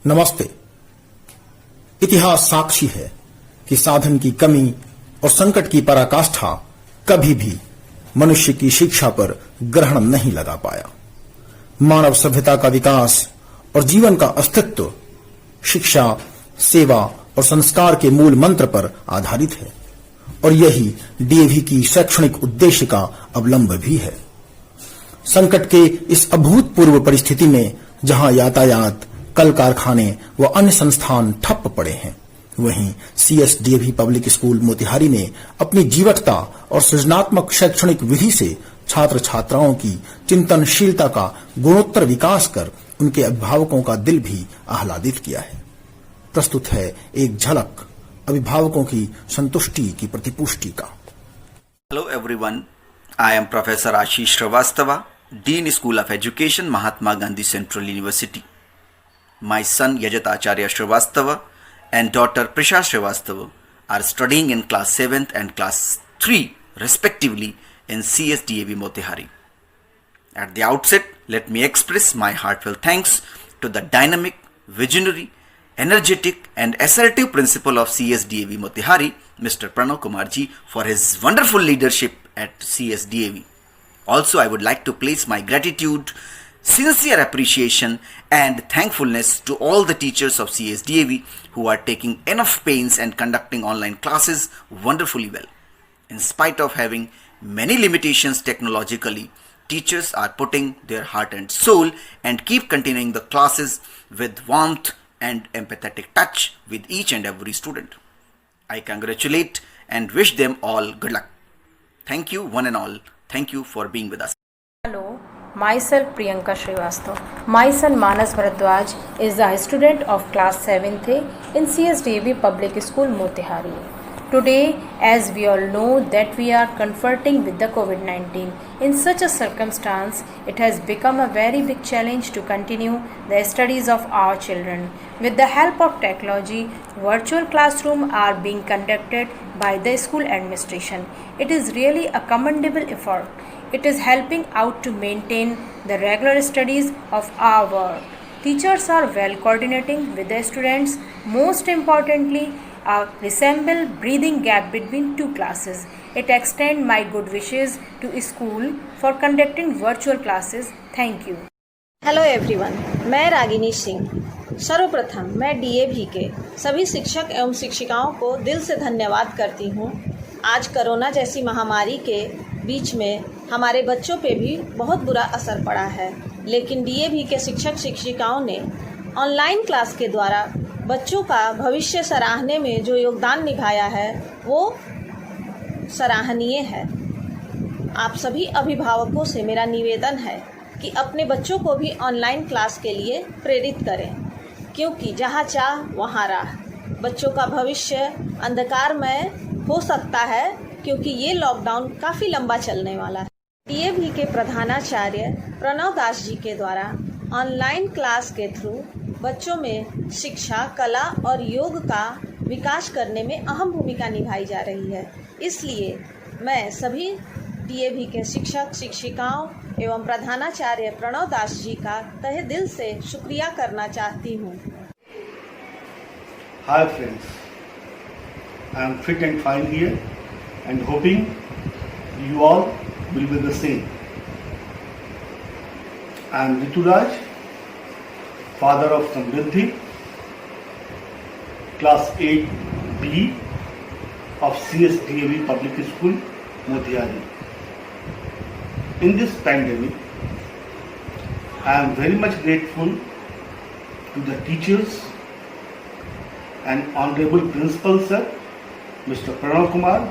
नमस्ते। इतिहास साक्षी है कि साधन की कमी और संकट की पराकाष्ठा कभी भी मनुष्य की शिक्षा पर ग्रहण नहीं लगा पाया। मानव सभ्यता का विकास और जीवन का अस्तित्व शिक्षा, सेवा और संस्कार के मूल मंत्र पर आधारित है और यही डीएवी की शैक्षणिक उद्देश्य का अवलंब भी है। संकट के इस अभूतपूर्व परिस्थिति में जहां यातायात, कल कारखाने व अन्य संस्थान ठप पड़े हैं, वहीं सीएसडीएवी पब्लिक स्कूल मोतिहारी ने अपनी जीवटता और सृजनात्मक शैक्षणिक विधि से छात्र छात्राओं की चिंतनशीलता का गुणोत्तर विकास कर उनके अभिभावकों का दिल भी आह्लादित किया है। प्रस्तुत है एक झलक अभिभावकों की संतुष्टि की प्रतिपुष्टि का। Hello everyone, I am Professor Ashish Shrivastava, Dean School of Education, Mahatma Gandhi Central University. My son Yajat Acharya Shrivastava and daughter Prisha Shrivastava are studying in class 7th and class 3 respectively in CSDAV Motihari. At the outset, let me express my heartfelt thanks to the dynamic, visionary, energetic and assertive principal of CSDAV Motihari, Mr. Pranav Kumar ji, for his wonderful leadership at CSDAV. Also, I would like to place my gratitude, sincere appreciation and thankfulness to all the teachers of CSDAV who are taking enough pains and conducting online classes wonderfully well. In spite of having many limitations technologically, teachers are putting their heart and soul and keep continuing the classes with warmth and empathetic touch with each and every student. I congratulate and wish them all good luck. Thank you one and all. Thank you for being with us. Hello, myself Priyanka Srivastava. My son Manas Bharadwaj is a student of class 7th in CSDAV Public School Motihari. Today, as we all know that we are confronting with the COVID-19, in such a circumstance, it has become a very big challenge to continue the studies of our children. With the help of technology, virtual classrooms are being conducted by the school administration. It is really a commendable effort. It is helping out to maintain the regular studies of our work. Teachers are well coordinating with the students. Most importantly, a resemble breathing gap between two classes. It extends my good wishes to school for conducting virtual classes. Thank you. Hello everyone, मैं रागिनी सिंह। सर्वप्रथम मैं DAV के सभी शिक्षक एवं शिक्षिकाओं को दिल से धन्यवाद करती हूँ। आज कोरोना जैसी महामारी के बीच में हमारे बच्चों पे भी बहुत बुरा असर पड़ा है, लेकिन डीएवी के शिक्षक शिक्षिकाओं ने ऑनलाइन क्लास के द्वारा बच्चों का भविष्य सराहने में जो योगदान निभाया है वो सराहनीय है। आप सभी अभिभावकों से मेरा निवेदन है कि अपने बच्चों को भी ऑनलाइन क्लास के लिए प्रेरित करें, क्योंकि जहाँ चाह वहाँ राह। बच्चों का भविष्य अंधकारमय हो सकता है क्योंकि ये लॉकडाउन काफ़ी लंबा चलने वाला है। डीएवी के प्रधानाचार्य प्रणव दास जी के द्वारा ऑनलाइन क्लास के थ्रू बच्चों में शिक्षा, कला और योग का विकास करने में अहम भूमिका निभाई जा रही है। इसलिए मैं सभी डीएवी के शिक्षक शिक्षिकाओं एवं प्रधानाचार्य प्रणव दास जी का तहे दिल से शुक्रिया करना चाहती हूँ। Hi friends, I am fit and fine here and hoping you all will be the same. I am Rituraj, father of Samriddhi, class 8B of CSDAV Public School, Motihari. In this pandemic, I am very much grateful to the teachers and Honorable Principal Sir, Mr. Pranav Kumar,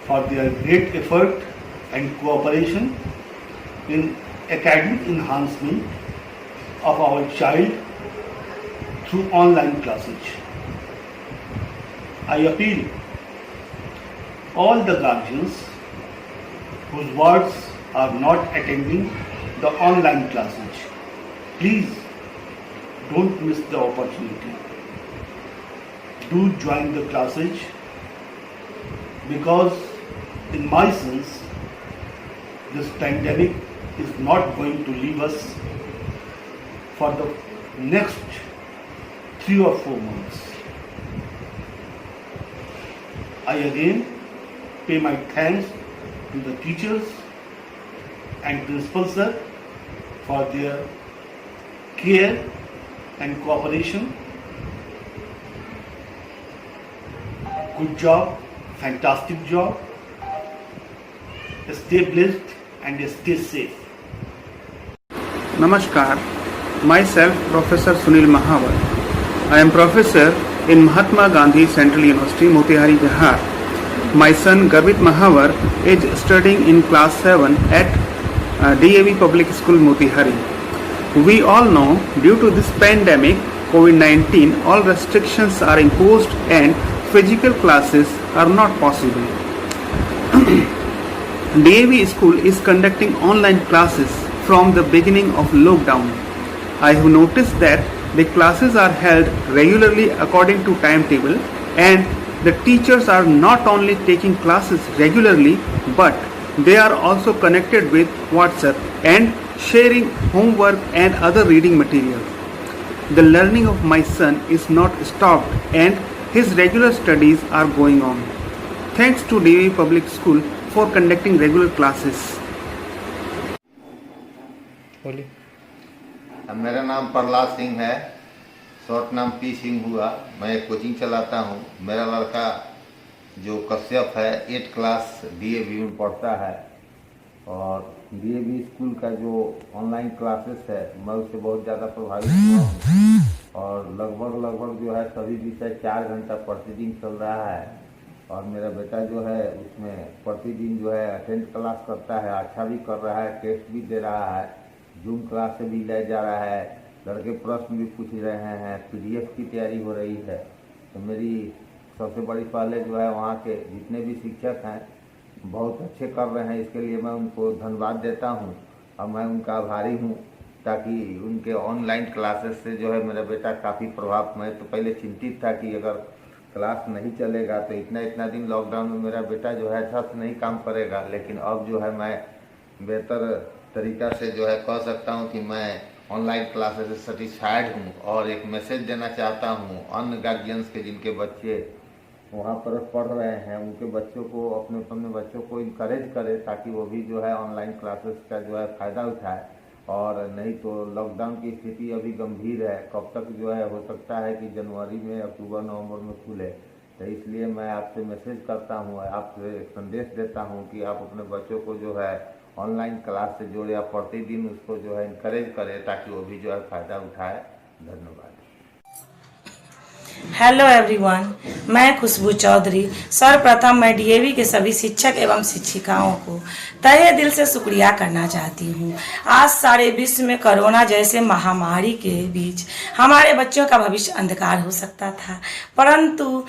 for their great effort and cooperation in academic enhancement of our child through online classes. I appeal all the guardians whose wards are not attending the online classes. Please don't miss the opportunity. Do join the classes because in my sense this pandemic is not going to leave us for the next 3 or 4 months. I again pay my thanks to the teachers and principal sir for their care and cooperation. Good job, fantastic job. Stay blessed and stay safe. Namaskar, myself Professor Sunil Mahawar. I am professor in Mahatma Gandhi Central University, Motihari, Bihar. My son Garvit Mahawar is studying in class 7 at DAV Public School, Motihari. We all know due to this pandemic, COVID-19, all restrictions are imposed and physical classes are not possible. DAV school is conducting online classes from the beginning of lockdown. I have noticed that the classes are held regularly according to timetable, and the teachers are not only taking classes regularly but they are also connected with WhatsApp and sharing homework and other reading material. The learning of my son is not stopped and his regular studies are going on. Thanks to DAV Public School for conducting regular classes. मेरा नाम प्रहलाद सिंह है, short नाम P Singh हुआ। मैं एक coaching चलाता हूँ। मेरा लड़का जो कश्यप है 8 क्लास DAV में पढ़ता है और DAV स्कूल का जो ऑनलाइन क्लासेस है मैं उससे बहुत ज़्यादा प्रभावित हुआ हूँ और लगभग जो है सभी विषय 4 घंटा प्रतिदिन चल रहा है और मेरा बेटा जो है उसमें प्रतिदिन जो है अटेंड क्लास करता है, अच्छा भी कर रहा है, टेस्ट भी दे रहा है, जूम क्लास से भी ले जा रहा है, लड़के प्रश्न भी पूछ रहे हैं, PDF की तैयारी हो रही है। तो मेरी सबसे बड़ी पहले जो है वहाँ के जितने भी शिक्षक हैं बहुत अच्छे कर रहे हैं, इसके लिए मैं उनको धन्यवाद देता हूँ और मैं उनका आभारी हूँ, ताकि उनके ऑनलाइन क्लासेस से जो है मेरा बेटा काफ़ी प्रभाव। मैं तो पहले चिंतित था कि अगर क्लास नहीं चलेगा तो इतना दिन लॉकडाउन में मेरा बेटा जो है अच्छा से नहीं काम करेगा, लेकिन अब जो है मैं बेहतर तरीक़ा से जो है कह सकता हूँ कि मैं ऑनलाइन क्लासेस से सेटिस्फाइड हूँ और एक मैसेज देना चाहता हूँ अन्य गार्जियंस के जिनके बच्चे वहाँ पर पढ़ रहे हैं, उनके बच्चों को अपने बच्चों को इनकरेज करें ताकि वो भी जो है ऑनलाइन क्लासेस का जो है फ़ायदा उठाए। और नहीं तो लॉकडाउन की स्थिति अभी गंभीर है, कब तक जो है हो सकता है कि जनवरी में, अक्टूबर नवंबर में खुले। तो इसलिए मैं आपसे मैसेज करता हूँ, आपसे संदेश देता हूँ कि आप अपने बच्चों को जो है ऑनलाइन क्लास से जोड़े, आप प्रतिदिन उसको जो है इनकरेज करें ताकि वो भी जो है फ़ायदा उठाए। धन्यवाद। हेलो एवरीवन, मैं खुशबू चौधरी। सर्वप्रथम मैं DAV के सभी शिक्षक एवं शिक्षिकाओं को तहे दिल से शुक्रिया करना चाहती हूँ। आज सारे विश्व में कोरोना जैसे महामारी के बीच हमारे बच्चों का भविष्य अंधकार हो सकता था, परंतु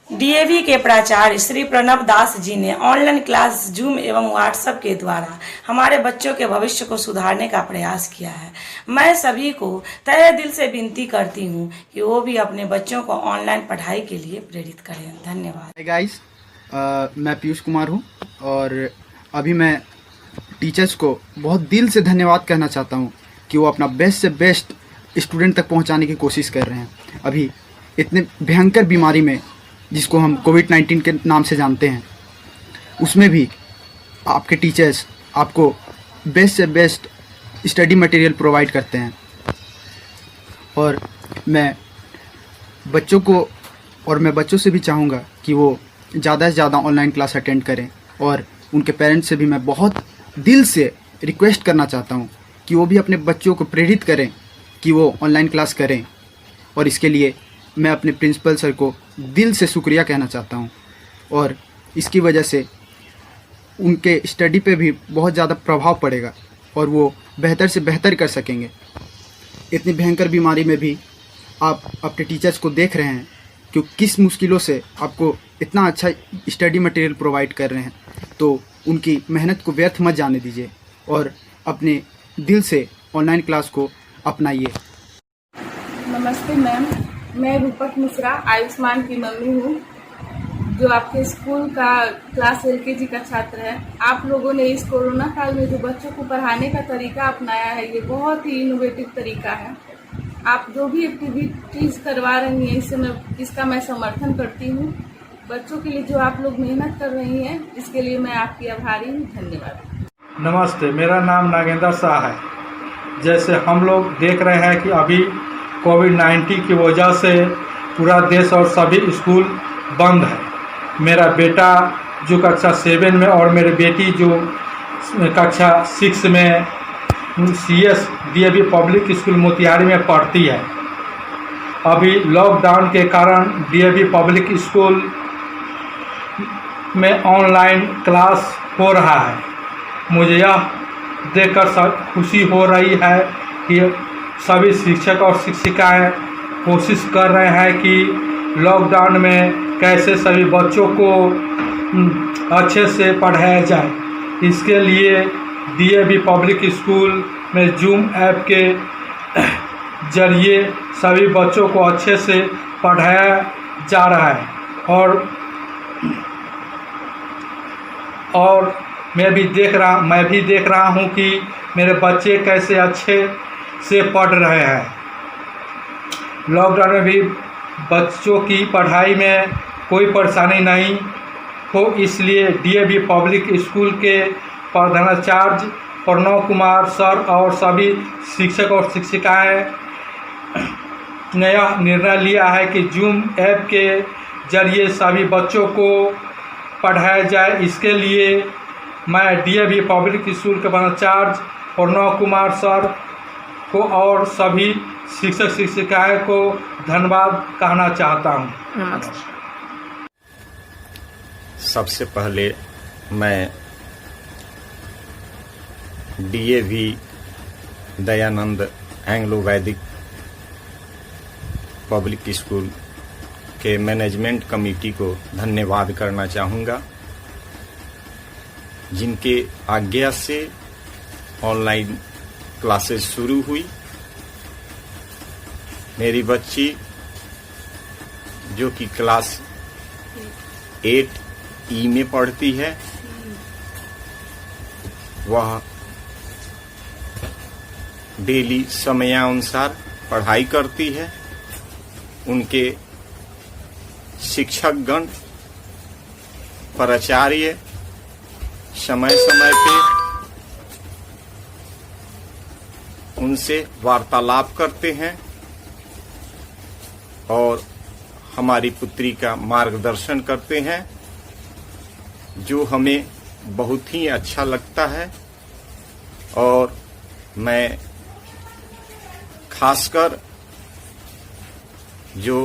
DAV के प्राचार्य श्री प्रणव दास जी ने ऑनलाइन क्लास जूम एवं व्हाट्सएप के द्वारा हमारे बच्चों के भविष्य को सुधारने का प्रयास किया है। मैं सभी को तहे दिल से विनती करती हूँ कि वो भी अपने बच्चों को ऑनलाइन पढ़ाई के लिए प्रेरित करें। धन्यवाद। हाय गाइस, मैं पीयूष कुमार हूँ और अभी मैं टीचर्स को बहुत दिल से धन्यवाद कहना चाहता हूँ कि वो अपना बेस्ट से बेस्ट स्टूडेंट तक पहुँचाने की कोशिश कर रहे हैं। अभी इतने भयंकर बीमारी में जिसको हम कोविड-19 के नाम से जानते हैं, उसमें भी आपके टीचर्स आपको बेस्ट से बेस्ट स्टडी मटेरियल प्रोवाइड करते हैं। और मैं बच्चों से भी चाहूँगा कि वो ज़्यादा से ज़्यादा ऑनलाइन क्लास अटेंड करें और उनके पेरेंट्स से भी मैं बहुत दिल से रिक्वेस्ट करना चाहता हूँ कि वो भी अपने बच्चों को प्रेरित करें कि वो ऑनलाइन क्लास करें। और इसके लिए मैं अपने प्रिंसिपल सर को दिल से शुक्रिया कहना चाहता हूँ और इसकी वजह से उनके स्टडी पे भी बहुत ज़्यादा प्रभाव पड़ेगा और वो बेहतर से बेहतर कर सकेंगे। इतनी भयंकर बीमारी में भी आप अपने टीचर्स को देख रहे हैं कि किस मुश्किलों से आपको इतना अच्छा स्टडी मटेरियल प्रोवाइड कर रहे हैं, तो उनकी मेहनत को व्यर्थ मत जाने दीजिए और अपने दिल से ऑनलाइन क्लास को अपनाइए। नमस्ते मैम, मैं रूपक मिश्रा आयुष्मान की मम्मी हूँ जो आपके स्कूल का क्लास LKG का छात्र है। आप लोगों ने इस कोरोना काल में जो बच्चों को पढ़ाने का तरीका अपनाया है, ये बहुत ही इनोवेटिव तरीका है। आप जो भी एक्टिविटीज करवा रही हैं इसका मैं समर्थन करती हूँ। बच्चों के लिए जो आप लोग मेहनत कर रही हैं इसके लिए मैं आपकी आभारी हूँ। धन्यवाद। नमस्ते, मेरा नाम नागेंद्र शाह है। जैसे हम लोग देख रहे हैं कि अभी कोविड-19 की वजह से पूरा देश और सभी स्कूल बंद है। मेरा बेटा जो कक्षा 7 में और मेरी बेटी जो कक्षा 6 में CS DAV public school Motihari में पढ़ती है। अभी लॉकडाउन के कारण DAV पब्लिक स्कूल में ऑनलाइन क्लास हो रहा है। मुझे यह देखकर खुशी हो रही है कि सभी शिक्षक और शिक्षिकाएं कोशिश कर रहे हैं कि लॉकडाउन में कैसे सभी बच्चों को अच्छे से पढ़ाया जाए। इसके लिए DAV पब्लिक स्कूल में जूम ऐप के जरिए सभी बच्चों को अच्छे से पढ़ाया जा रहा है और मैं भी देख रहा हूँ कि मेरे बच्चे कैसे अच्छे से पढ़ रहे हैं। लॉकडाउन में भी बच्चों की पढ़ाई में कोई परेशानी नहीं हो, इसलिए DAV पब्लिक स्कूल के प्रधानाचार्य प्रणव कुमार सर और सभी शिक्षक और शिक्षिकाएं ने यह निर्णय लिया है कि जूम ऐप के जरिए सभी बच्चों को पढ़ाया जाए। इसके लिए मैं DAV पब्लिक स्कूल के प्रधानाचार्य प्रणव कुमार सर को और सभी शिक्षक शिक्षिकाएं को धन्यवाद कहना चाहता हूं। सबसे पहले मैं DAV दयानंद एंग्लो वैदिक पब्लिक स्कूल के मैनेजमेंट कमेटी को धन्यवाद करना चाहूँगा, जिनके आज्ञा से ऑनलाइन क्लासेस शुरू हुई। मेरी बच्ची जो कि क्लास 8E में पढ़ती है, वह डेली समयानुसार पढ़ाई करती है। उनके शिक्षकगण प्राचार्य समय समय पे उनसे वार्तालाप करते हैं और हमारी पुत्री का मार्गदर्शन करते हैं, जो हमें बहुत ही अच्छा लगता है। और मैं खासकर जो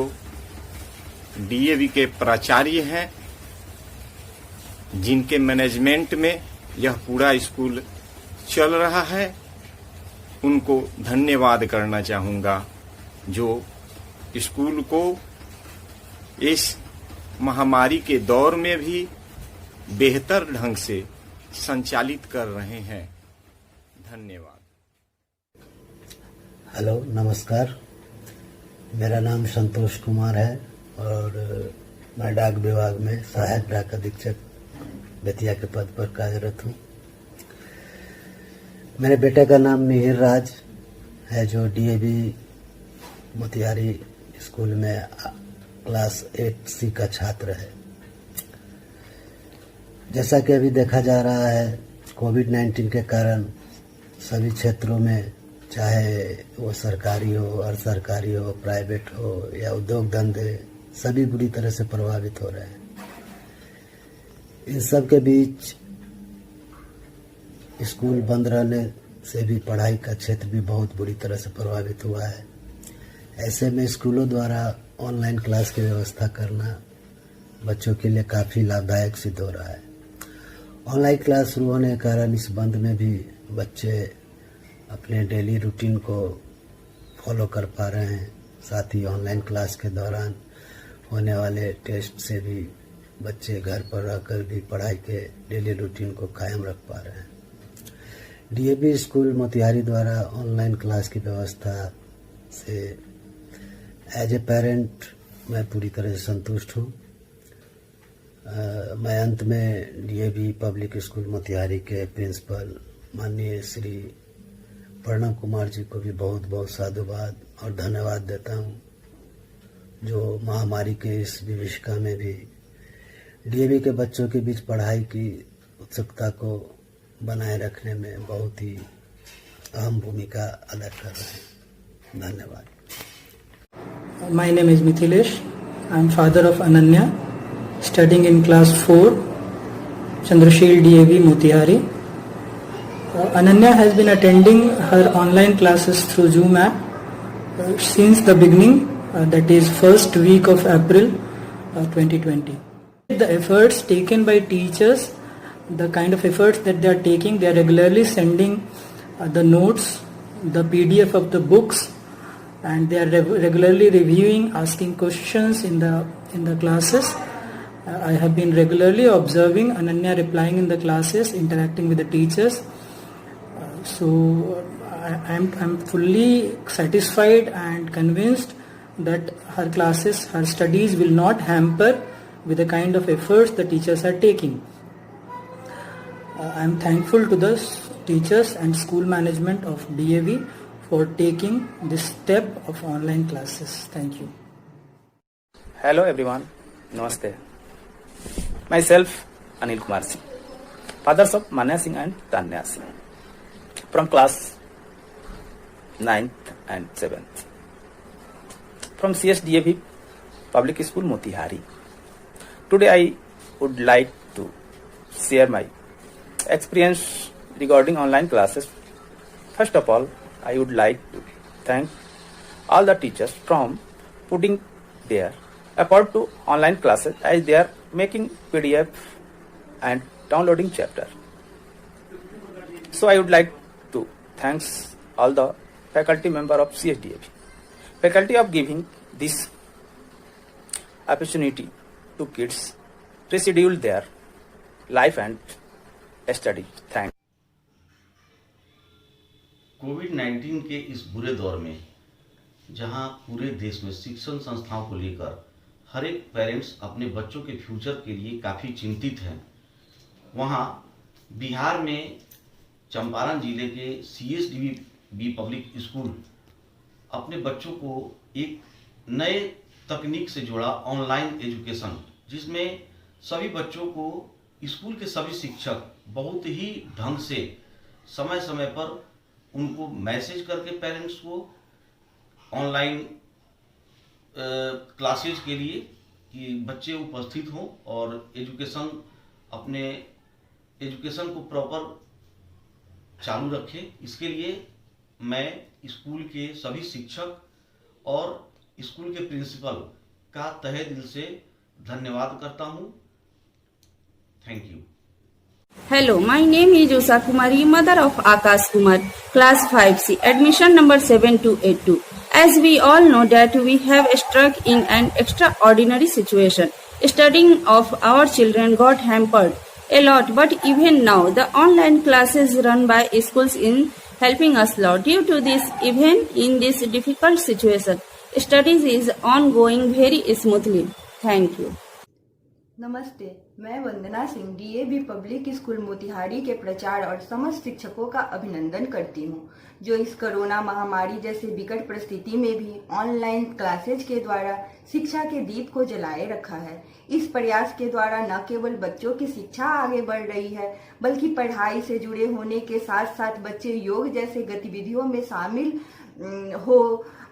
DAV के प्राचार्य हैं, जिनके मैनेजमेंट में यह पूरा स्कूल चल रहा है, उनको धन्यवाद करना चाहूँगा, जो स्कूल को इस महामारी के दौर में भी बेहतर ढंग से संचालित कर रहे हैं। धन्यवाद। हेलो, नमस्कार। मेरा नाम संतोष कुमार है और मैं डाक विभाग में सहायक डाक अधीक्षक बेतिया के पद पर कार्यरत हूँ। मेरे बेटे का नाम मिहिर राज है, जो DAV मोतिहारी स्कूल में क्लास 8C का छात्र है। जैसा कि अभी देखा जा रहा है, कोविड-19 के कारण सभी क्षेत्रों में, चाहे वो सरकारी हो, अर्ध सरकारी हो, प्राइवेट हो या उद्योग धंधे, सभी बुरी तरह से प्रभावित हो रहे हैं। इन सब के बीच स्कूल बंद रहने से भी पढ़ाई का क्षेत्र भी बहुत बुरी तरह से प्रभावित हुआ है। ऐसे में स्कूलों द्वारा ऑनलाइन क्लास की व्यवस्था करना बच्चों के लिए काफ़ी लाभदायक सिद्ध हो रहा है। ऑनलाइन क्लास शुरू होने के कारण इस बंद में भी बच्चे अपने डेली रूटीन को फॉलो कर पा रहे हैं। साथ ही ऑनलाइन क्लास के दौरान होने वाले टेस्ट से भी बच्चे घर पर रहकर भी पढ़ाई के डेली रूटीन को कायम रख पा रहे हैं। DAV स्कूल मोतिहारी द्वारा ऑनलाइन क्लास की व्यवस्था से एज ए पेरेंट मैं पूरी तरह से संतुष्ट हूँ। मैं अंत में DAV पब्लिक स्कूल मोतिहारी के प्रिंसिपल माननीय श्री प्रणव कुमार जी को भी बहुत बहुत साधुवाद और धन्यवाद देता हूँ, जो महामारी के इस विभीषिका में भी डीएवी के बच्चों के बीच पढ़ाई की उत्सुकता को बनाए रखने में बहुत ही अहम भूमिका अदा कर रहे हैं। धन्यवाद। My name is Mithilesh. I am father of Ananya, studying in class 4, Chandrashil DAV Motihari. Ananya has been attending her online classes through Zoom app since the beginning, that is first week of April 2020. The efforts taken by teachers, the kind of efforts that they are taking, they are regularly sending the notes, the PDF of the books, and they are regularly reviewing, asking questions in the classes. I have been regularly observing Ananya replying in the classes, interacting with the teachers. So I am fully satisfied and convinced that her classes, her studies will not hamper with the kind of efforts the teachers are taking. I am thankful to the teachers and school management of DAV for taking this step of online classes. Thank you. Hello everyone, Namaste. Myself Anil Kumar Singh, fathers of Manya Singh and Tanya Singh, from class 9th and 7th, from CSDAV Public School Motihari. Today I would like to share my experience regarding online classes. First of all, I would like to thank all the teachers from putting their effort to online classes, as they are making PDF and downloading chapter. So I would like to thank all the faculty member of CSDAV, faculty of giving this opportunity to kids reschedule their life and study. Thanks. कोविड-19 के इस बुरे दौर में जहां पूरे देश में शिक्षण संस्थाओं को लेकर हर एक पेरेंट्स अपने बच्चों के फ्यूचर के लिए काफ़ी चिंतित हैं, वहां बिहार में चंपारण जिले के CSDAV पब्लिक स्कूल अपने बच्चों को एक नए तकनीक से जोड़ा ऑनलाइन एजुकेशन, जिसमें सभी बच्चों को स्कूल के सभी शिक्षक बहुत ही ढंग से समय समय पर उनको मैसेज करके पेरेंट्स को ऑनलाइन क्लासेज के लिए कि बच्चे उपस्थित हों और अपने एजुकेशन को प्रॉपर चालू रखें। इसके लिए मैं स्कूल के सभी शिक्षक और स्कूल के प्रिंसिपल का तहे दिल से धन्यवाद करता हूं। Thank you. Hello, my name is Usha Kumari, mother of Akash Kumar, class 5C, admission number 7282. As we all know that we have struck in an extraordinary situation. Studying of our children got hampered a lot, but even now the online classes run by schools in helping us a lot. Due to this, even in this difficult situation, studies is ongoing very smoothly. Thank you. नमस्ते, मैं Vandana Singh DAV public school Motihari के प्रचार और समस्त शिक्षकों का अभिनंदन करती हूं, जो इस कोरोना महामारी जैसे विकट परिस्थिति में भी ऑनलाइन क्लासेज के द्वारा शिक्षा के दीप को जलाए रखा है। इस प्रयास के द्वारा न केवल बच्चों की शिक्षा आगे बढ़ रही है, बल्कि पढ़ाई से जुड़े होने के साथ साथ बच्चे योग जैसे गतिविधियों में शामिल हो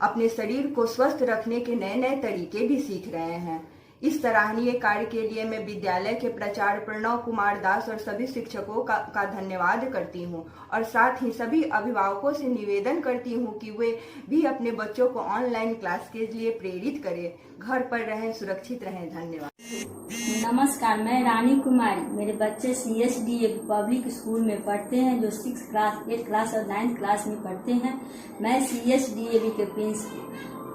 अपने शरीर को स्वस्थ रखने के नए नए तरीके भी सीख रहे हैं। इस सराहनीय कार्य के लिए मैं विद्यालय के प्राचार्य प्रणव कुमार दास और सभी शिक्षकों का धन्यवाद करती हूं और साथ ही सभी अभिभावकों से निवेदन करती हूं कि वे भी अपने बच्चों को ऑनलाइन क्लास के लिए प्रेरित करें। घर पर रहें, सुरक्षित रहें। धन्यवाद। नमस्कार, मैं रानी कुमारी। मेरे बच्चे CSDAV पब्लिक स्कूल में पढ़ते हैं, जो 6 क्लास 8 क्लास और 9th क्लास में पढ़ते हैं। मैं CSDAV के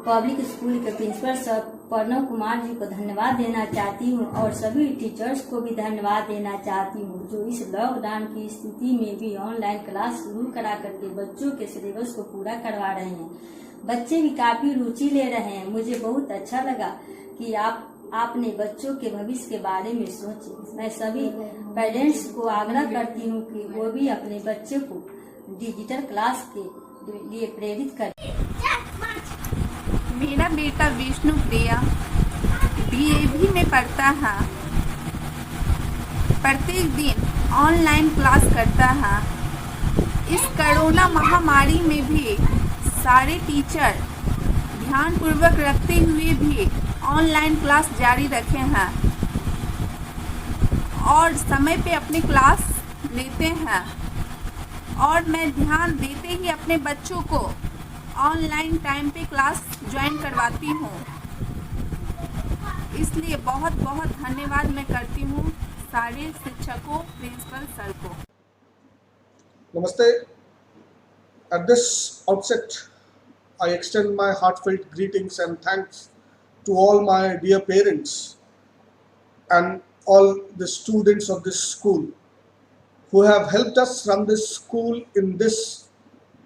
पब्लिक स्कूल के प्रिंसिपल सर प्रणव कुमार जी को धन्यवाद देना चाहती हूँ और सभी टीचर्स को भी धन्यवाद देना चाहती हूँ, जो इस लॉकडाउन की स्थिति में भी ऑनलाइन क्लास शुरू करा करके बच्चों के सिलेबस को पूरा करवा रहे हैं। बच्चे भी काफी रुचि ले रहे हैं। मुझे बहुत अच्छा लगा कि आपने बच्चों के भविष्य के बारे में सोचे। मैं सभी पेरेंट्स को आग्रह करती हूँ कि वो भी अपने बच्चे को डिजिटल क्लास के लिए प्रेरित करें। मेरा बेटा विष्णु प्रिया DAV में पढ़ता है। प्रत्येक दिन ऑनलाइन क्लास करता है। इस कोरोना महामारी में भी सारे टीचर ध्यानपूर्वक रखते हुए भी ऑनलाइन क्लास जारी रखे हैं और समय पे अपनी क्लास लेते हैं और मैं ध्यान देते ही अपने बच्चों को ऑनलाइन टाइम पे क्लास ज्वाइन करवाती हूँ। इसलिए बहुत बहुत धन्यवाद मैं करती हूँ सारे शिक्षकों, प्रिंसिपल सर को। Namaste. At this outset, I extend my heartfelt greetings and thanks to all my dear parents and all the students of this school who have helped us run this school in this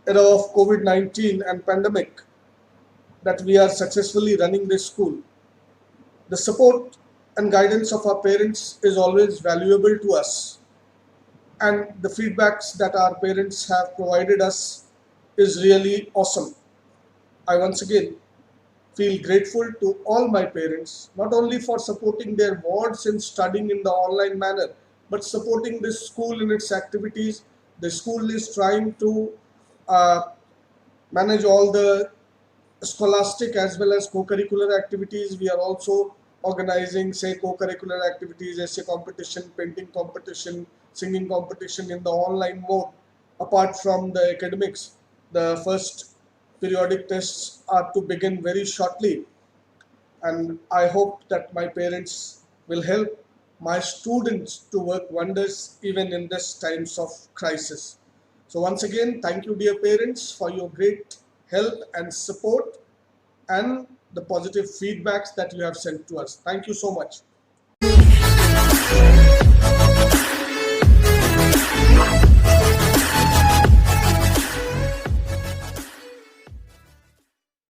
era of COVID-19 and pandemic, that we are successfully running this school. The support and guidance of our parents is always valuable to us, and the feedbacks that our parents have provided us is really awesome. I once again feel grateful to all my parents, not only for supporting their wards in studying in the online manner, but supporting this school in its activities. The school is trying to manage all the scholastic as well as co-curricular activities. We are also organizing, say, co-curricular activities, essay competition, painting competition, singing competition in the online mode. Apart from the academics, the first periodic tests are to begin very shortly, and I hope that my parents will help my students to work wonders even in this times of crisis. So once again, thank you, dear parents, for your great help and support and the positive feedbacks that you have sent to us. Thank you so much.